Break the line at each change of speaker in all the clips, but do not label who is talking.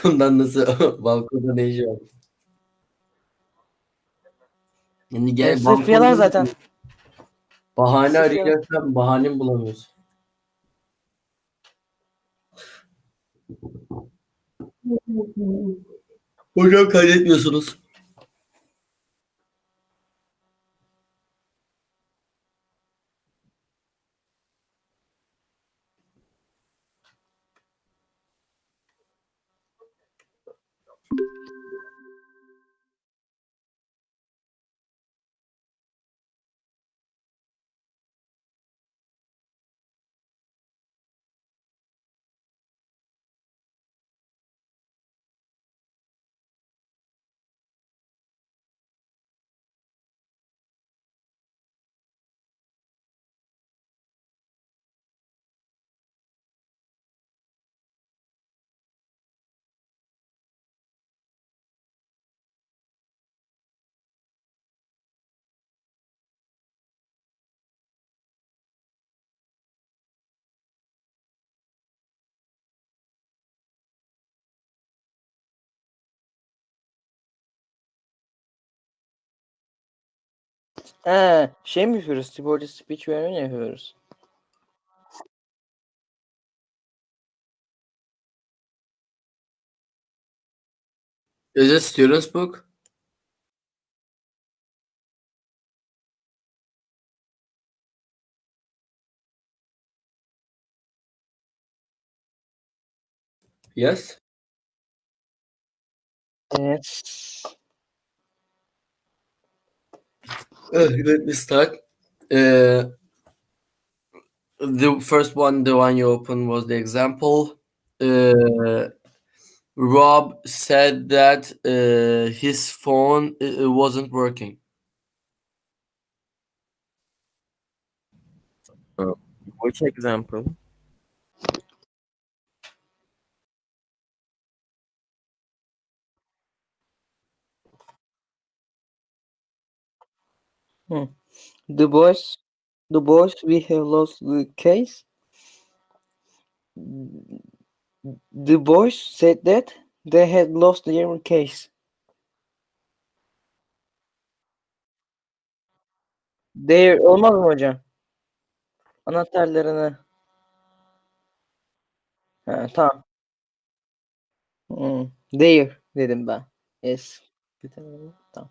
balkondan nasıl balkonda ne işi var? Yani gel
Sırf yalan
balkonda
zaten.
bahane
Sırf yalan.
arayacaksan bahane mi bulamıyorsun? Hocam kaydetmiyorsunuz.
Şey mi yapıyoruz? Sporcu speech verme mi yapıyoruz?
Is it student's book? Yes.
Evet.
Let me start. Uh, the first one, the one you opened, was the example. Uh, Rob said that his phone wasn't working.
Which example?
Hmm. The boys, we have lost the case. The boys said that they had lost their case. Their olmaz mı hocam? Anahtarlarını. Ha, tamam. Their dedim ben. Yes. Tamam.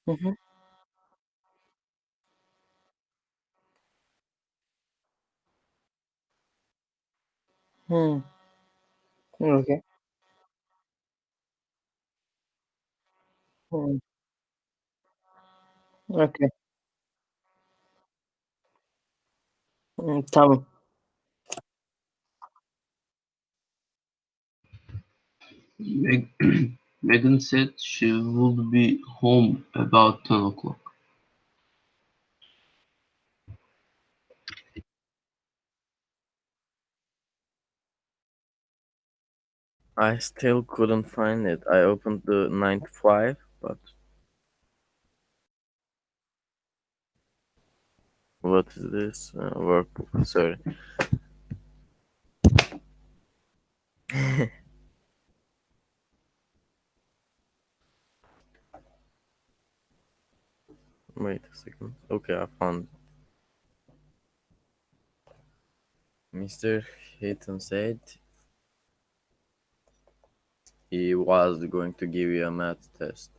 Hı hı. Hmm. Okay. Hmm. Okay. Tamam.
Meg- Megan said she would be home about 10 o'clock.
I still couldn't find it. I opened the 9 to 5, but what is this? Workbook. Sorry. Wait a second. Okay, I found it. Mr. Heaton said he was going to give you a math test.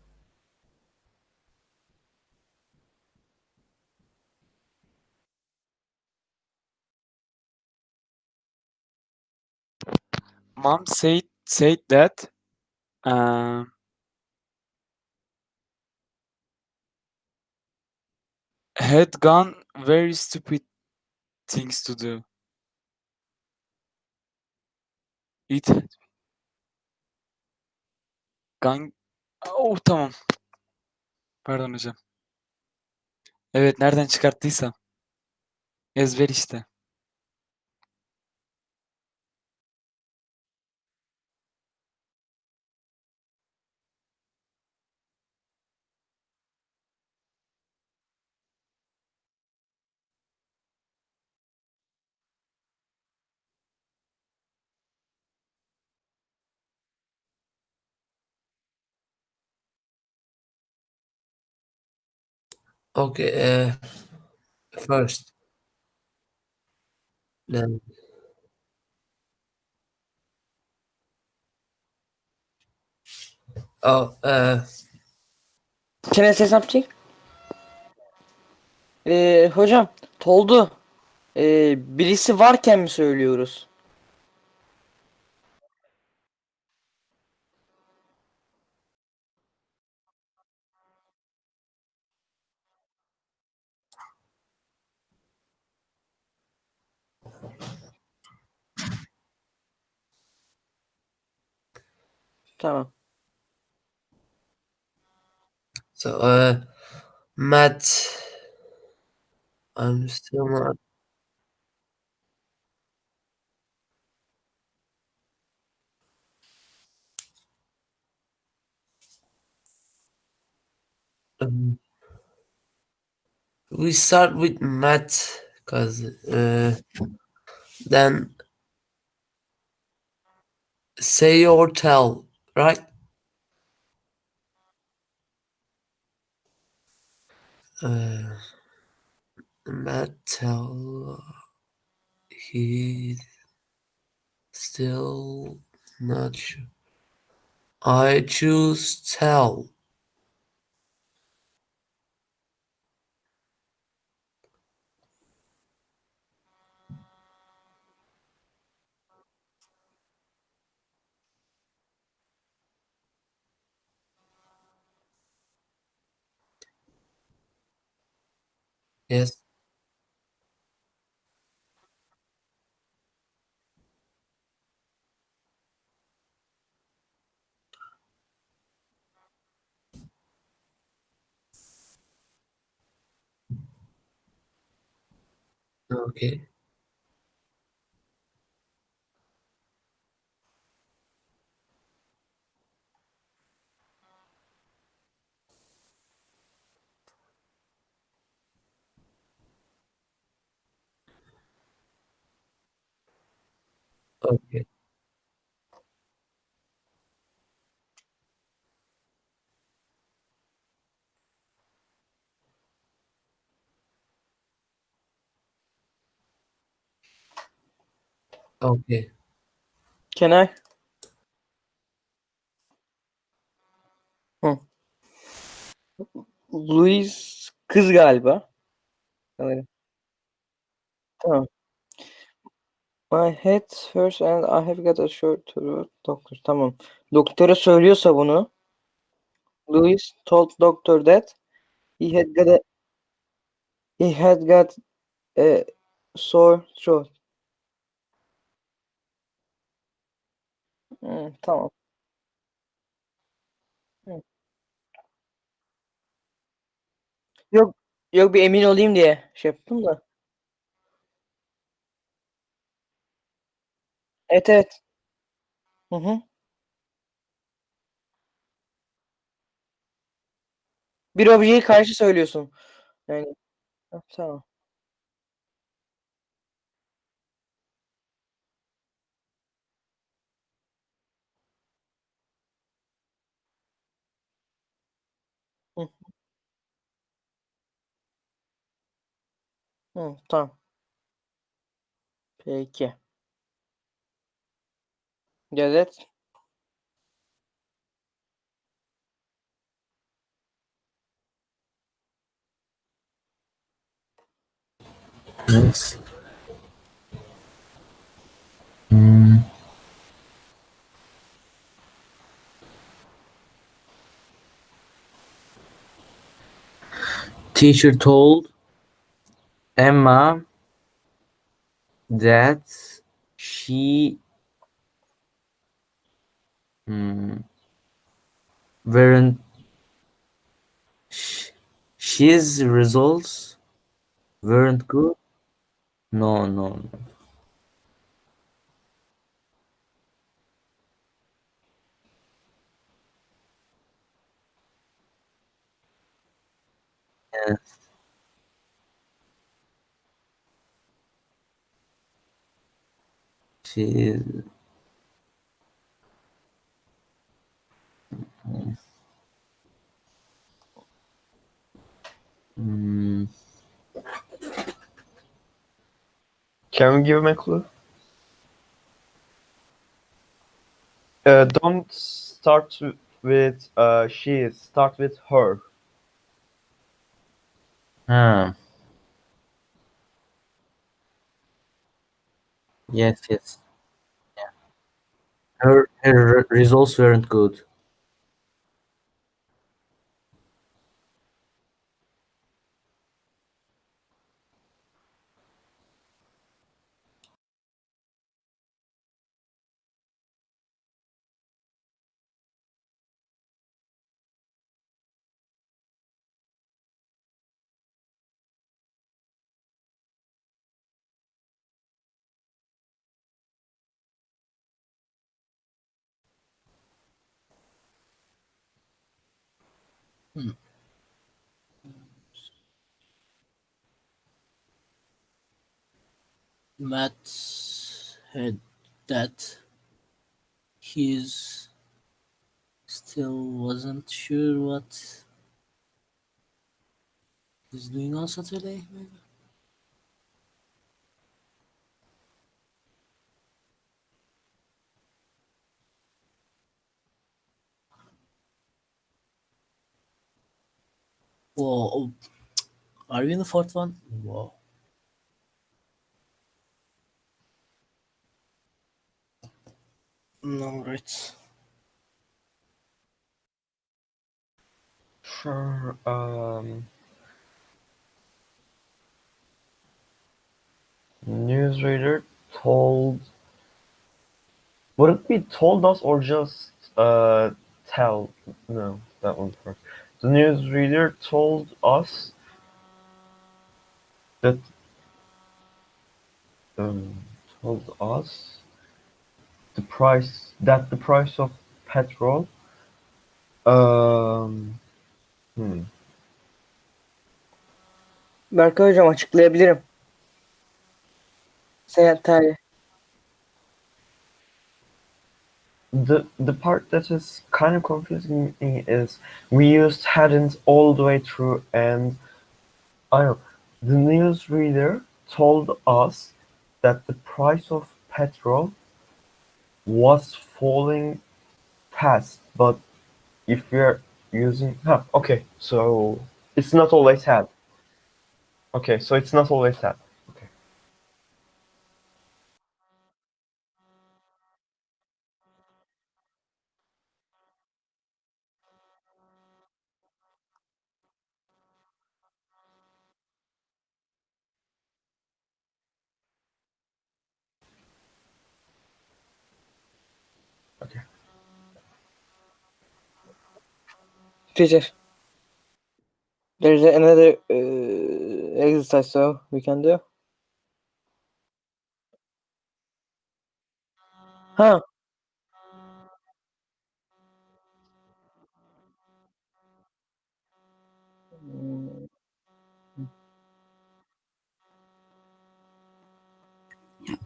Mom said that uh, had gone very stupid things to do. It had gone... Oh, tamam. Pardon hocam. Evet, nereden çıkarttıysam. Ezber işte.
Okay. First, then oh,
Can I say something? Hocam, toldu. Birisi varken mi söylüyoruz? Tamam.
so Matt. I'm still not. Um, we start with Matt because then say or tell, right? Uh, Matt tell he still not sure. I choose tell. Yes. Okay. Okay. Okay.
Can I? Hı. Louis kız galiba. Sanırım. Tamam. My head hurts and I have got a short to doctor. Tamam. Doktora söylüyorsa bunu, Louis told doctor that he had got a sore throat. Tamam. Hı. Yok, yok, bir emin olayım diye şey yaptım da. Evet, evet. Hı hı. Bir objeyi karşı söylüyorsun. Yani tamam. Hı hı, tamam. Peki. Evet.
Yes. Mm. Teacher told Emma that she weren't sh- his results weren't good. No, no, no. Yes, she.
Can we give him a clue? Don't start with she. Start with her.
Ah. Yes, yes. Yeah. Her results weren't good.
Matt had that he's still wasn't sure what he's doing on Saturday, maybe. Whoa, oh, are we in the fourth one? Whoa. No, right.
Sure. Newsreader told. Would it be told us or just tell? No, that one first. The newsreader told us that told us the price of petrol. Hmm.
Berkay hocam açıklayabilirim. Seyahat tarihi.
The part that is kind of confusing me is we used hadn't all the way through, and I know the newsreader told us that the price of petrol was falling fast, but if we're using okay, so it's not always had. Okay, so it's not always had. Okay. Okay.
Teacher. There's another exercise so we can do. Huh.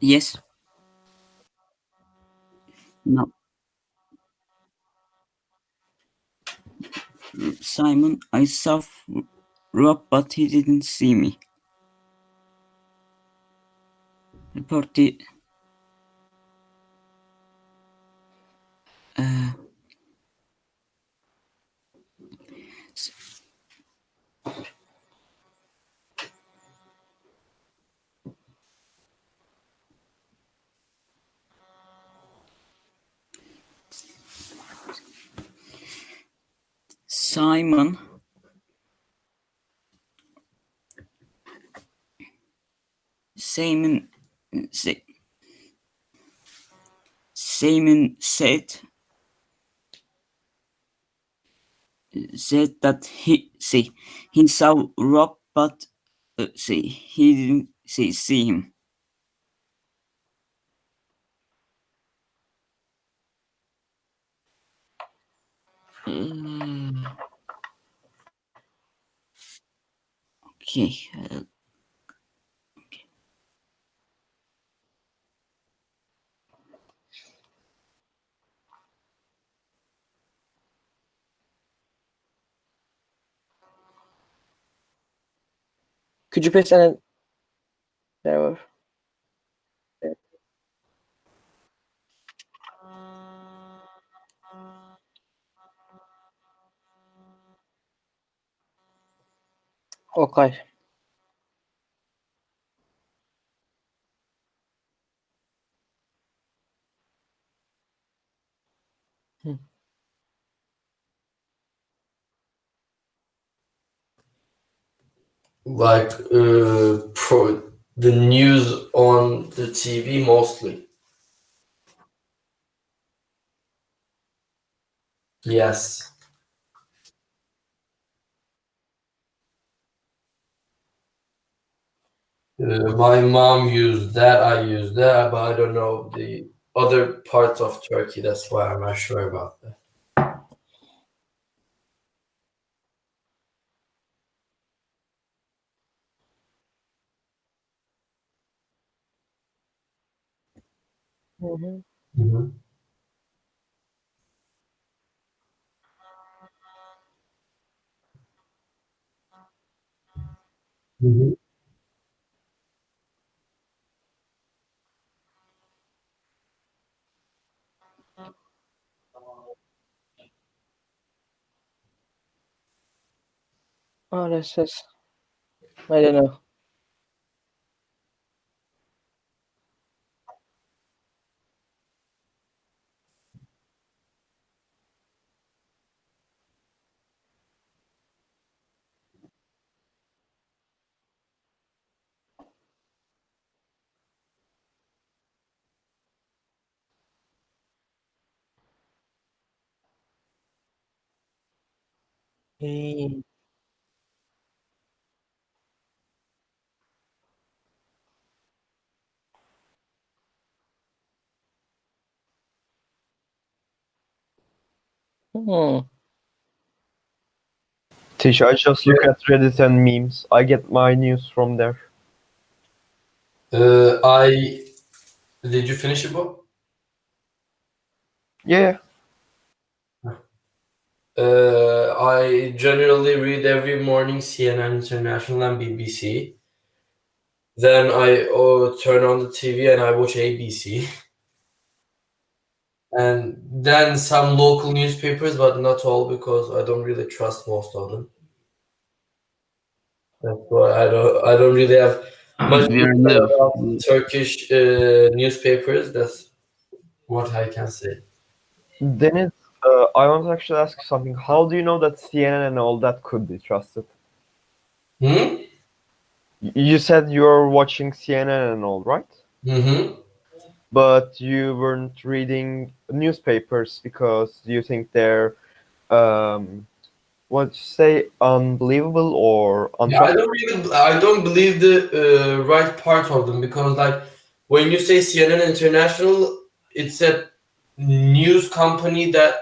Yes. No. Simon, I saw Rob, but he didn't see me. Report the. Simon. Simon. Simon said that he saw Rob, but he didn't see him. Okay.
Could you paste an error? Okay.
Like the news on the TV mostly. Yes. My mom used that, I used that, but I don't know the other parts of Turkey. That's why I'm not sure about that.
Mhm.
Mhm. Mhm.
Oh, I don't know. Hmm. Hmm.
Teacher, I just look at Reddit and memes. I get my news from there.
I Did you finish your book?
Yeah.
I generally read every morning CNN International and BBC. Then I turn on the TV and I watch ABC. And then some local newspapers, but not all because I don't really trust most of them. That's why I don't really have much
Where you
insight
live?
about Turkish newspapers. That's what I can say.
Then I want to actually ask you something. How do you know that CNN and all that could be trusted?
Hmm?
You said you're watching CNN and all, right?
Mm-hmm.
But you weren't reading newspapers because you think they're, what you say, unbelievable or
Yeah,
untrustworthy?
I don't believe the right part of them because like when you say CNN International, it's a news company that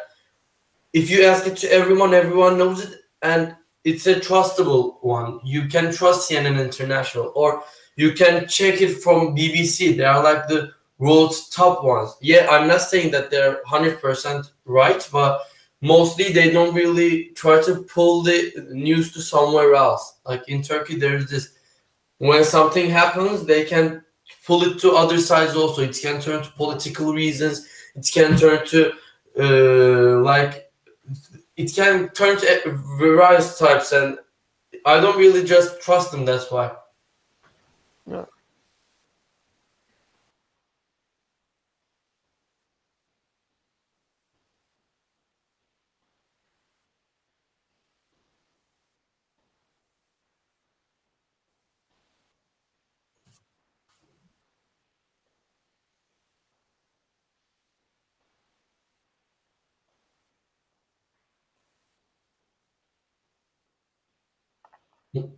if you ask it to everyone, everyone knows it, and it's a trustable one. You can trust CNN International, or you can check it from BBC. They are like the world's top ones. Yeah, I'm not saying that they're 100% right, but mostly they don't really try to pull the news to somewhere else. Like in Turkey, there's this when something happens, they can pull it to other sides also. It can turn to political reasons. It can turn to like it can turn to various types, and I don't really just trust them. That's why.
Yeah.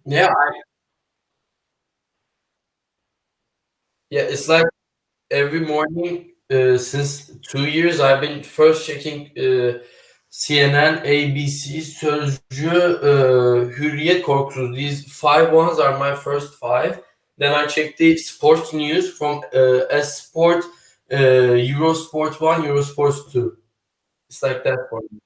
Yeah, yeah. It's like every morning since 2 years, I've been first checking CNN, ABC, Sözcü, Hürriyet, Korkusuz. These five ones are my first five. Then I check the sports news from S Sport, Eurosport 1, Eurosport 2. It's like that for me.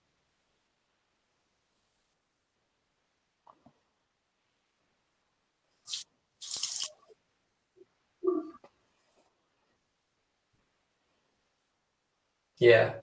Yeah.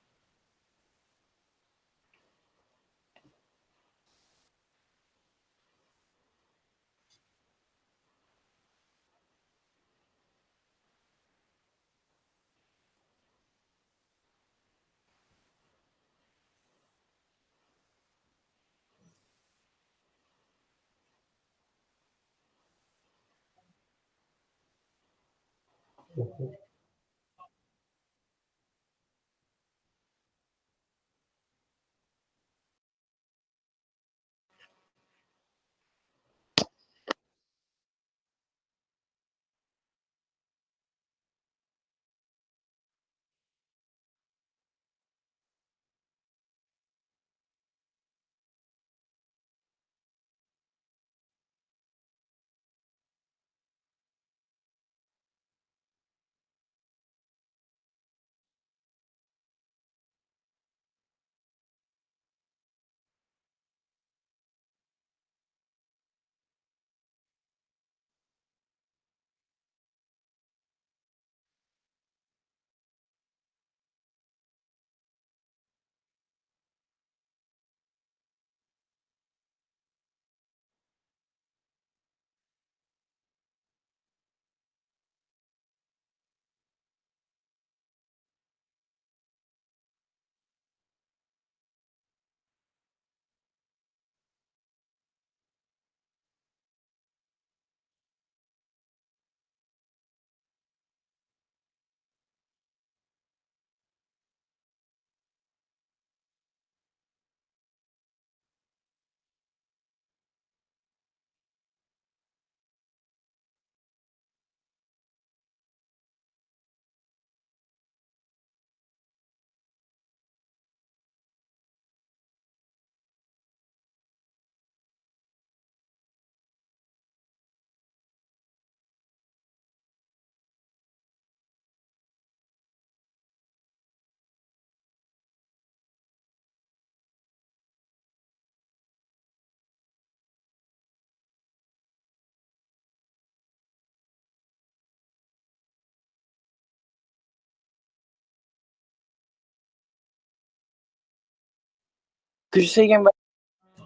Could you say again?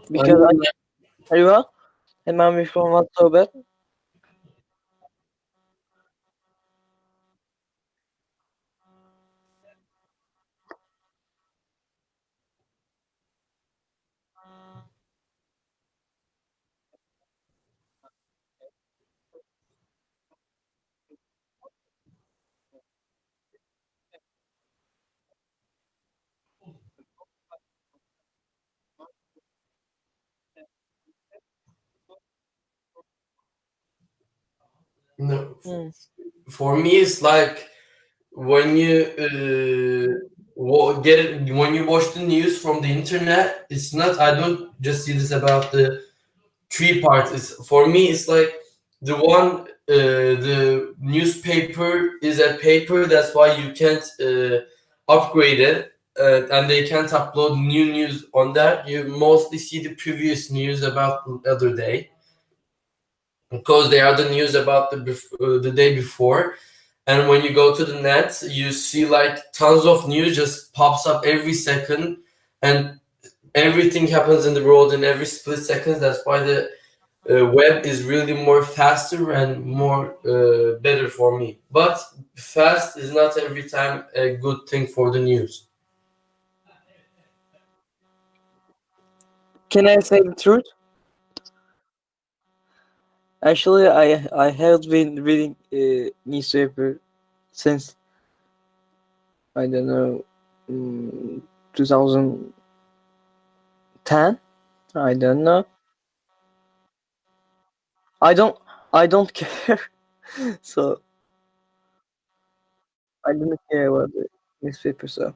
Because أيوه. Hemen bir format sohbet.
No, for me, it's like when you when you watch the news from the internet. It's not. I don't just see this about the three parts. For me, it's like the one. The newspaper is a paper. That's why you can't upgrade it, and they can't upload new news on that. You mostly see the previous news about the other day, because they are the news about the day before. And when you go to the net, you see like tons of news just pops up every second, and everything happens in the world in every split second. That's why the web is really more faster and more better for me. But fast is not every time a good thing for the news.
Can I say the truth? Actually, I have been reading newspaper since I don't know 2010. I don't know. I don't care. So I didn't care about the newspaper. So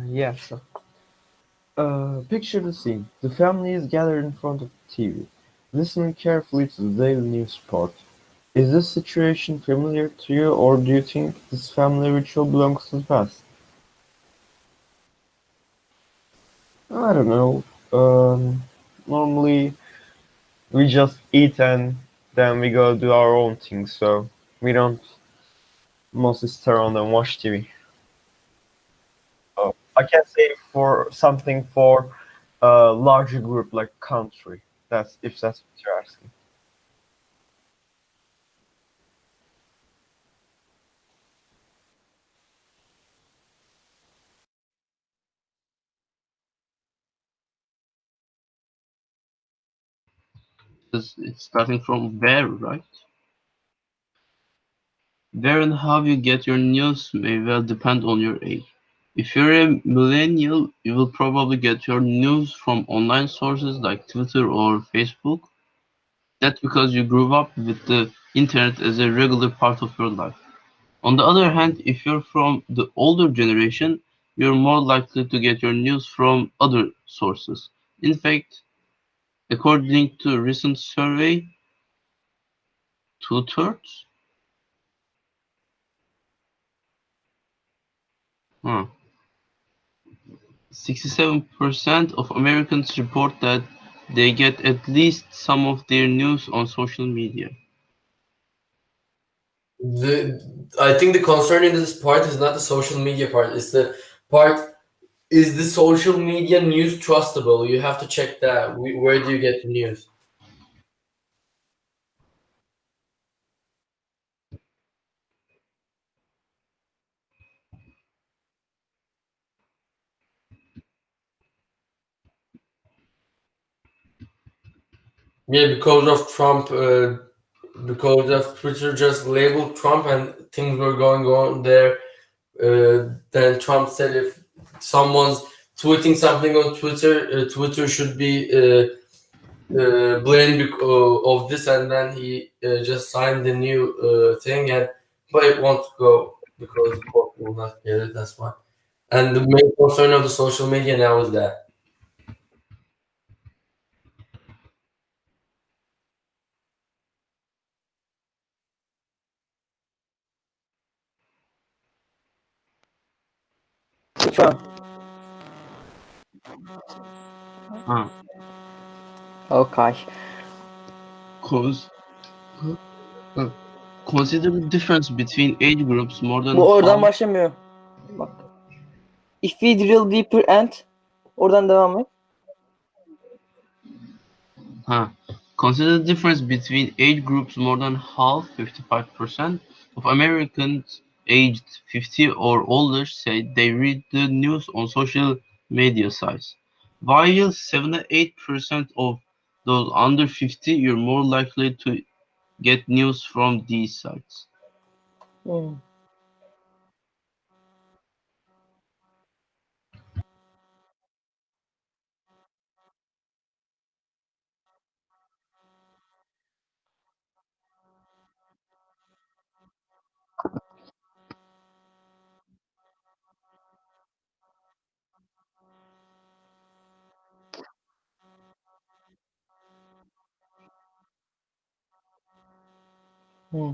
Yeah, sure. Picture the scene. The family is gathered in front of the TV, listening carefully to the daily news report. Is this situation familiar to you, or do you think this family ritual belongs to the past? I don't know. Normally we just eat and then we go do our own thing, so We don't mostly sit around and watch TV. I can say for something for a larger group like country. That's what you're asking.
It's starting from where, right? Where and how you get your news may well depend on your age. If you're a millennial, you will probably get your news from online sources like Twitter or Facebook. That's because you grew up with the internet as a regular part of your life. On the other hand, if you're from the older generation, you're more likely to get your news from other sources. In fact, according to a recent survey, two-thirds? Huh. 67% of Americans report that they get at least some of their news on social media.
I think the concern in this part is not the social media part. It's the part, is the social media news trustable? You have to check that. Where do you get the news? Yeah, because of Trump, because of Twitter just labeled Trump and things were going on there. Then Trump said if someone's tweeting something on Twitter, Twitter should be blamed of this, and then he just signed the new thing, but it won't go because court will not get it. That's why. And the main concern of the social media now is that.
Which one?
Huh.
Okay.
Cause uh, consider the difference between age groups more than
Bu oradan
half.
başlamıyor. Bak. If we drill deeper and oradan devam et.
Consider the difference between age groups more than half, 55% of Americans aged 50 or older say they read the news on social media sites, while 78% of those under 50 you're more likely to get news from these sites.
Hmm. Hmm.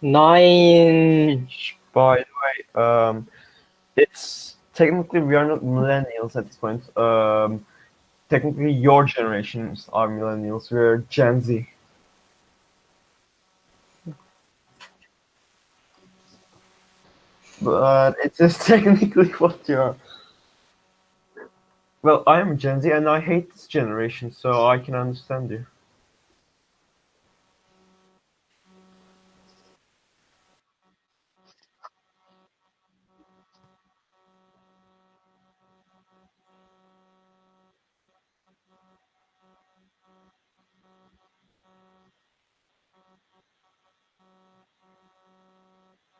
Nine.
By the way, it's technically we are not millennials at this point. Technically your generations are millennials. We're Gen Z. But it is technically what you are. Well, I am Gen Z and I hate this generation, so I can understand you.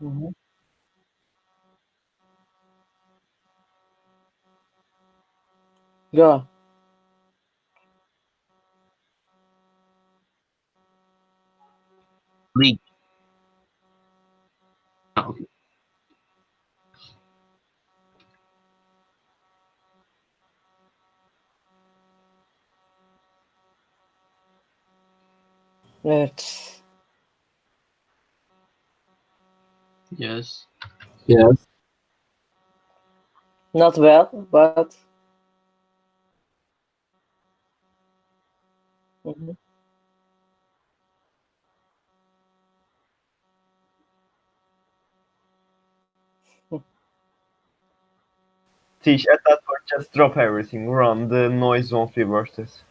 hı. Go.
League. Okay.
Evet.
Yes.
Yes.
Not well, but hı hı.
Tish, at that point, just drop everything. Run. The noise won't be worth it.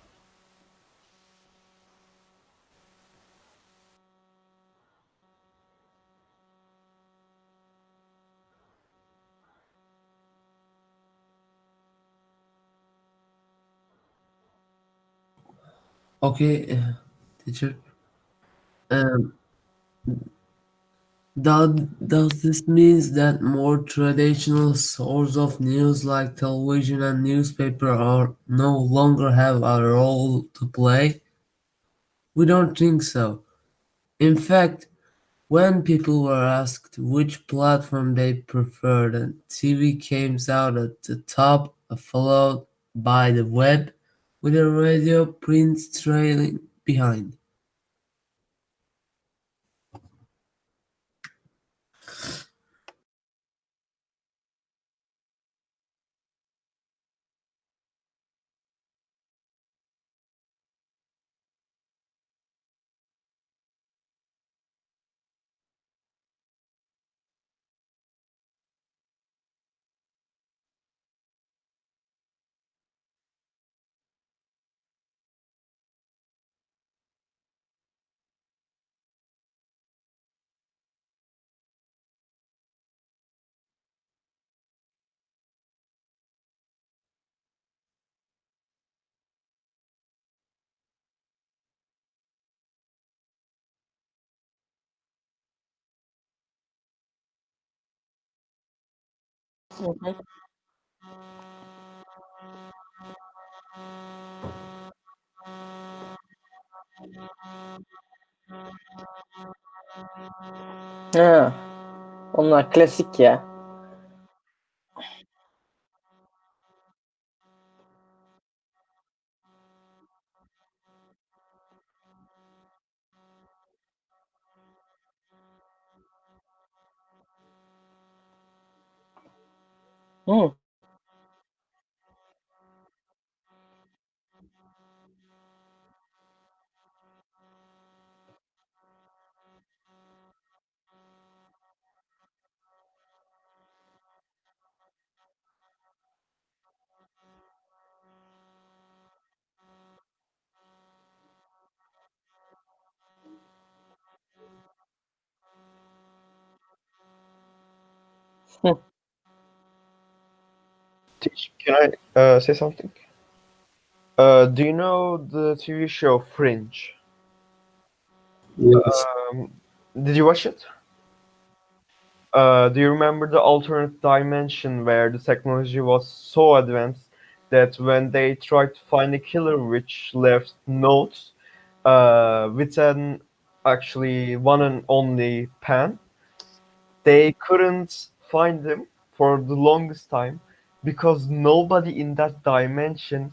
Okay, teacher. Um, does this means that more traditional sources of news like television and newspaper are no longer have a role to play? We don't think so. In fact, when people were asked which platform they preferred, and TV came out at the top, followed by the web, with the radio print trailing behind.
Hı hı. Ha, onlar klasik ya. Hı. Hı.
Tish, can I say something? Do you know the TV show Fringe?
Yes.
Did you watch it? Do you remember the alternate dimension where the technology was so advanced that when they tried to find a killer which left notes with an actually one and only pen, they couldn't find him for the longest time because nobody in that dimension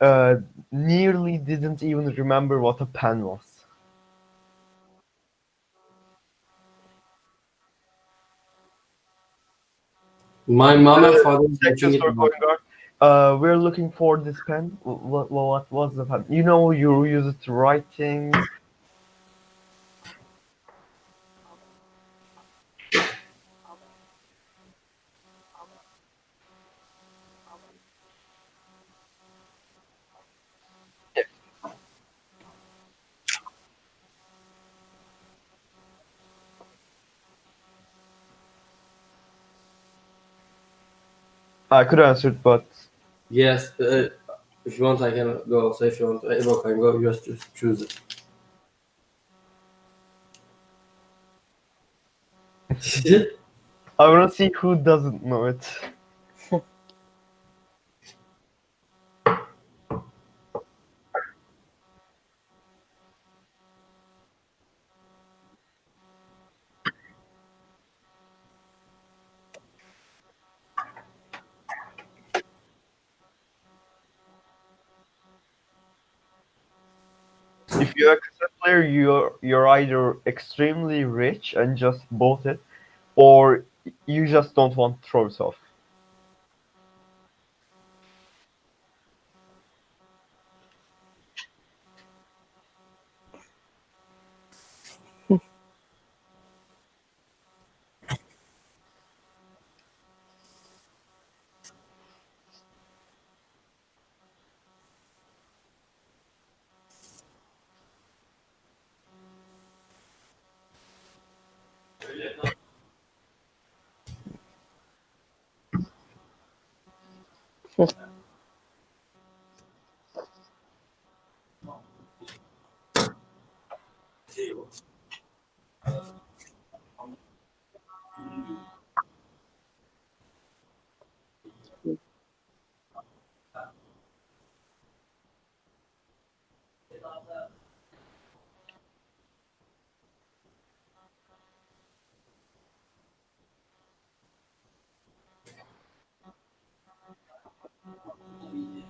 uh, nearly didn't even remember what a pen was.
My mom and
The
father is watching
detectives
it
were
now.
going on. We're looking for this pen. What was the pen? You know, you use it to write things. I could answer it, but
Yes, if you want, I can go. So if you want, Evo can go. You just choose it.
I wanna see who doesn't know it. If you're a cassette player, you're either extremely rich and just bought it, or you just don't want to throw it off.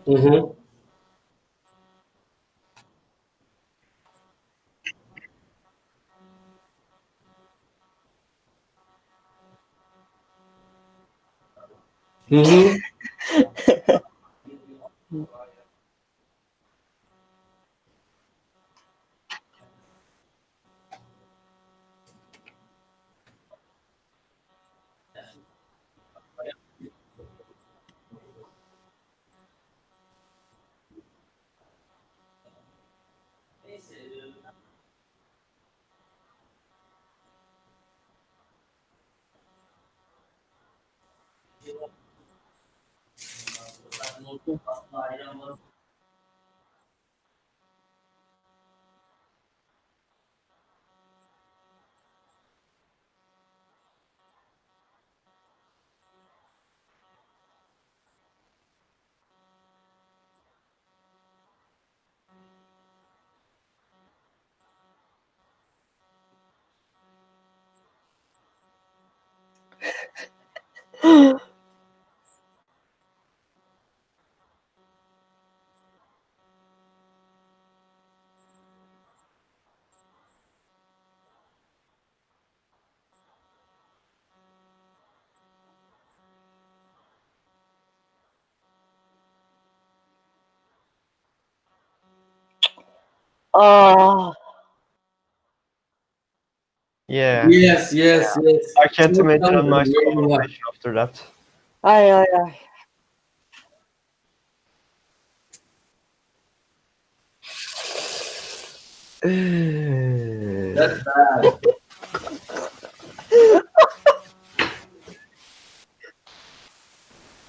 Mm-hmm. Mm-hmm.
Ah.
Yeah.
Yes, yes, yes.
I can't
Çok
imagine a
tanıdım,
nice
yorumlar.
conversation after that.
Ay ay ay.
That's bad.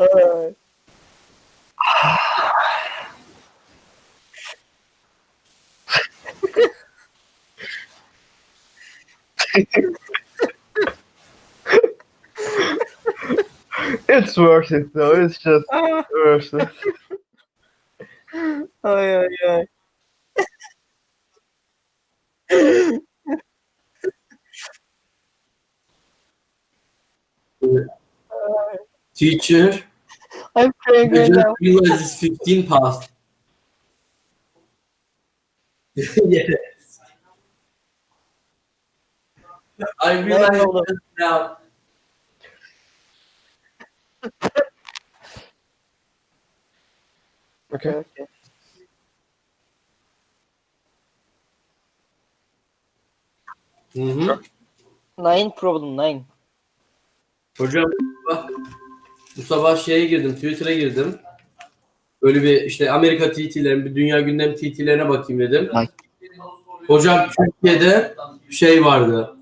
Ay.
It's worth it though. It's just worth it.
Ay ay ay.
Teacher,
I'm
I
crying right
just
now.
realized it's 15 past. Yes. I realized
problem.
just now.
Okay.
Okay.
Hı-hı.
9.
Hocam bak, bu sabah şeye girdim, Twitter'a girdim. Böyle bir işte Amerika TT'lerin, bir dünya gündem TT'lerine bakayım dedim.
Ay.
Hocam Türkiye'de şey vardı.